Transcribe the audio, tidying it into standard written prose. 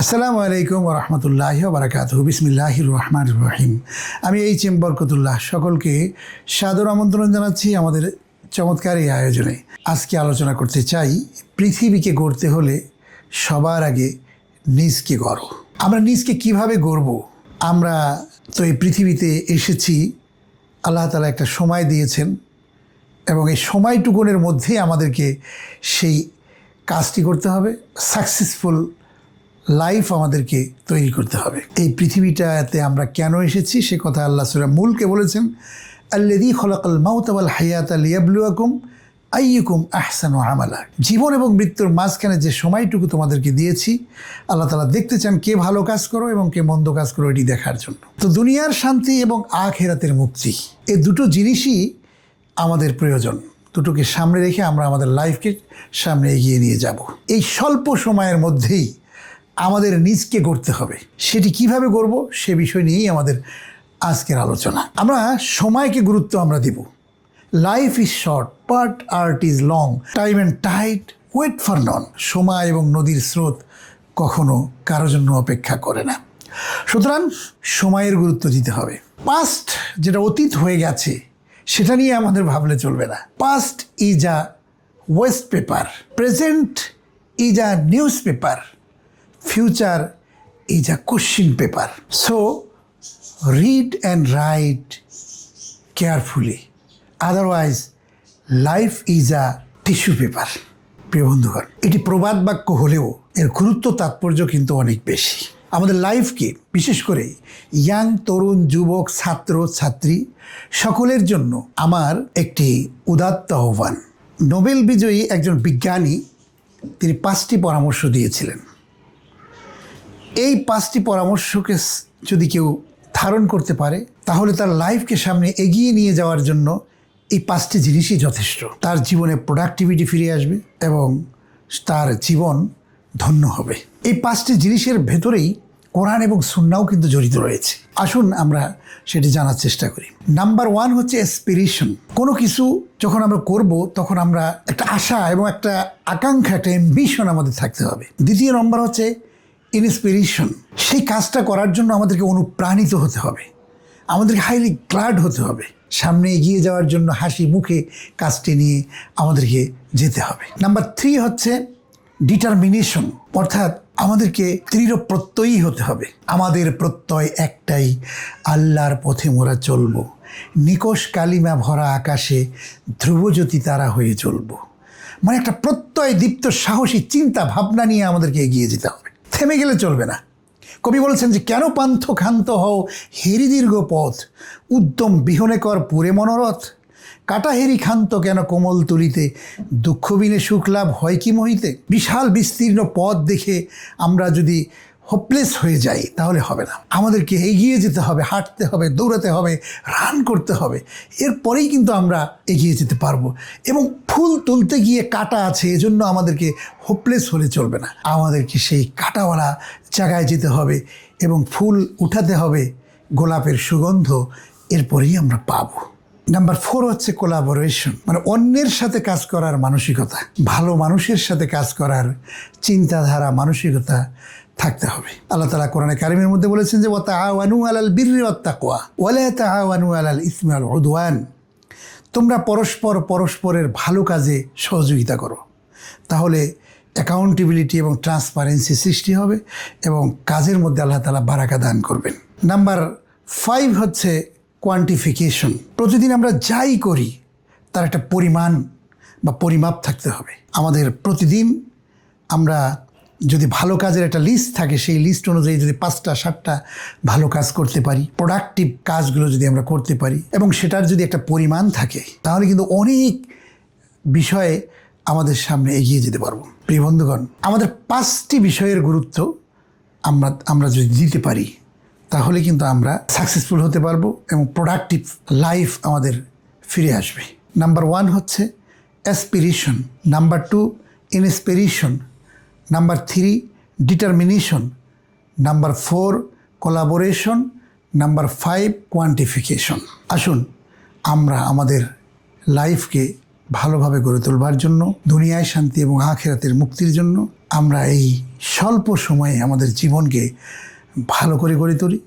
আসসালামু আলাইকুম ওয়া রাহমাতুল্লাহি ওয়া বারাকাতুহু। বিসমিল্লাহির রহমানির রহিম। আমি এইচ.এম. বরকতুল্লাহ সকলকে সাদর আমন্ত্রণ জানাচ্ছি আমাদের চমৎকার এই আয়োজনে। আজকে আলোচনা করতে চাই, পৃথিবীকে গড়তে হলে সবার আগে নিজকে গড়ো। আমরা নিজকে কিভাবে গড়ব? আমরা তো এই পৃথিবীতে এসেছি, আল্লাহ তাআলা একটা সময় দিয়েছেন এবং এই সময়টুকুনের মধ্যেই আমাদেরকে সেই কাজটি করতে হবে। সাকসেসফুল লাইফ আমাদেরকে তৈরি করতে হবে। এই পৃথিবীটাতে আমরা কেন এসেছি সে কথা আল্লাহ সূরা মুলকে বলেছেন, আল্লাযী খলাকাল মাউতা ওয়াল হায়াতা লিয়াবলুয়াকুম আইয়ুকুম আহসানু আমালা। জীবন এবং মৃত্যুর মাঝখানে যে সময়টুকু তোমাদেরকে দিয়েছি, আল্লাহ তাআলা দেখতে চান কে ভালো কাজ করো এবং কে মন্দ কাজ করো, এটি দেখার জন্য। তো দুনিয়ার শান্তি এবং আখিরাতের মুক্তি, এই দুটো জিনিসই আমাদের প্রয়োজন। দুটোকে সামনে রেখে আমরা আমাদের লাইফকে সামনে এগিয়ে নিয়ে যাব। এই স্বল্প সময়ের মধ্যেই আমাদের নিজকে গড়তে হবে। সেটি কিভাবে গড়ব সে বিষয় নিয়েই আমাদের আজকের আলোচনা। আমরা সময়কে গুরুত্ব আমরা দিব। Life is short but art is long, time and tide wait for none. সময় এবং নদীর স্রোত কখনো কারো জন্য অপেক্ষা করে না। সুতরাং সময়ের গুরুত্ব দিতে হবে। পাস্ট যেটা অতীত হয়ে গেছে সেটা নিয়ে আমাদের ভাবলে চলবে না। Past is a West paper, present is a news paper, future is a question paper. So read and write carefully, otherwise life is a tissue paper. প্রিয় বন্ধুগণ, এটি প্রবাদ বাক্য হলেও এর গুরুত্ব তাৎপর্য কিন্তু অনেক বেশি। আমাদের লাইফকে বিশেষ করে ইয়াং, তরুণ, যুবক, ছাত্র, ছাত্রী সকলের জন্য আমার একটি উদাত্ত আহ্বান। নোবেল বিজয়ী একজন বিজ্ঞানী তিনি 5টি পরামর্শ দিয়েছিলেন। এই 5টি পরামর্শকে যদি কেউ ধারণ করতে পারে তাহলে তার লাইফকে সামনে এগিয়ে নিয়ে যাওয়ার জন্য এই 5টি জিনিসই যথেষ্ট। তার জীবনে প্রোডাক্টিভিটি ফিরে আসবে এবং তার জীবন ধন্য হবে। এই 5টি জিনিসের ভেতরেই কোরআন এবং সুন্নাহও কিন্তু জড়িত রয়েছে। আসুন আমরা সেটি জানার চেষ্টা করি। নাম্বার 1 হচ্ছে অ্যাসপিরেশন। কোনো কিছু যখন আমরা করব তখন আমরা একটা আশা এবং একটা আকাঙ্ক্ষা, একটা অ্যাম্বিশন আমাদের থাকতে হবে। দ্বিতীয় নম্বর হচ্ছে ইন্সপিরেশন। সেই কাজটা করার জন্য আমাদেরকে অনুপ্রাণিত হতে হবে, আমাদেরকে হাইলি গ্ল্যাড হতে হবে, সামনে এগিয়ে যাওয়ার জন্য হাসি মুখে কাজটি নিয়ে আমাদেরকে যেতে হবে। নাম্বার 3 হচ্ছে ডিটারমিনেশন, অর্থাৎ আমাদেরকে দৃঢ় প্রত্যয়ী হতে হবে। আমাদের প্রত্যয় একটাই, আল্লাহর পথে মোরা চলব, নিকষ কালিমা ভরা আকাশে ধ্রুবজ্যোতি তারা হয়ে চলব। মানে একটা প্রত্যয় দীপ্ত সাহসী চিন্তা ভাবনা নিয়ে আমাদেরকে এগিয়ে যেতে হবে, থেমে গেলে চলবে না। কবি বলেছেন যে কেন পান্থ ক্ষান্ত হও হেরি দীর্ঘ পথ, উদ্যম বিহনে কর পুরে মনোরথ। কাটা হেরি ক্ষান্ত কেন কোমল তুলিতে, দুঃখ বিনে সুখ লাভ হয় কি মহিতে। বিশাল বিস্তীর্ণ পথ দেখে আমরা যদি হোপলেস হয়ে যাই তাহলে হবে না। আমাদেরকে এগিয়ে যেতে হবে, হাঁটতে হবে, দৌড়াতে হবে, রান করতে হবে। এরপরেই কিন্তু আমরা এগিয়ে যেতে পারবো। এবং ফুল তুলতে গিয়ে কাটা আছে, এজন্য আমাদেরকে হোপলেস হলে চলবে না। আমাদেরকে সেই কাটাওয়ালা জায়গায় যেতে হবে এবং ফুল উঠাতে হবে, গোলাপের সুগন্ধ এরপরেই আমরা পাবো। নাম্বার 4 হচ্ছে কোলাবোরেশন, মানে অন্যের সাথে কাজ করার মানসিকতা, ভালো মানুষের সাথে কাজ করার চিন্তাধারা, মানসিকতা থাকতে হবে। আল্লাহ তাআলা কোরআনে কারিমের মধ্যে বলেছেন যে ওয়াতাআওয়ানু আলাল বিররি ওয়াত তাকওয়া ওয়া লা তাআওয়ানু আলাল ইসমি ওয়াল উদওয়ান। তোমরা পরস্পরের ভালো কাজে সহযোগিতা করো, তাহলে অ্যাকাউন্টেবিলিটি এবং ট্রান্সপারেন্সি সৃষ্টি হবে এবং কাজের মধ্যে আল্লাহ তাআলা বারাকা দান করবেন। নাম্বার 5 হচ্ছে কোয়ান্টিফিকেশন। প্রতিদিন আমরা যাই করি তার একটা পরিমাণ বা পরিমাপ থাকতে হবে। আমাদের প্রতিদিন আমরা যদি ভালো কাজের একটা লিস্ট থাকে, সেই লিস্ট অনুযায়ী যদি 5টা 7টা ভালো কাজ করতে পারি, প্রোডাক্টিভ কাজগুলো যদি আমরা করতে পারি এবং সেটার যদি একটা পরিমাণ থাকে, তাহলে কিন্তু অনেক বিষয়ে আমাদের সামনে এগিয়ে যেতে পারবো। প্রিয় বন্ধুগণ, আমাদের 5টি বিষয়ের গুরুত্ব আমরা যদি দিতে পারি তাহলে কিন্তু আমরা সাকসেসফুল হতে পারবো এবং প্রোডাক্টিভ লাইফ আমাদের ফিরে আসবে। নাম্বার 1 হচ্ছে aspiration, number 2 inspiration, number 3 determination, number 4 collaboration, number 5 quantification. আসুন আমরা আমাদের লাইফকে ভালোভাবে গড়ে তোলবার জন্য, দুনিয়ায় শান্তি এবং আখিরাতের মুক্তির জন্য আমরা এই স্বল্প সময়ে আমাদের জীবনকে ভালো করে গড়ে তুলি।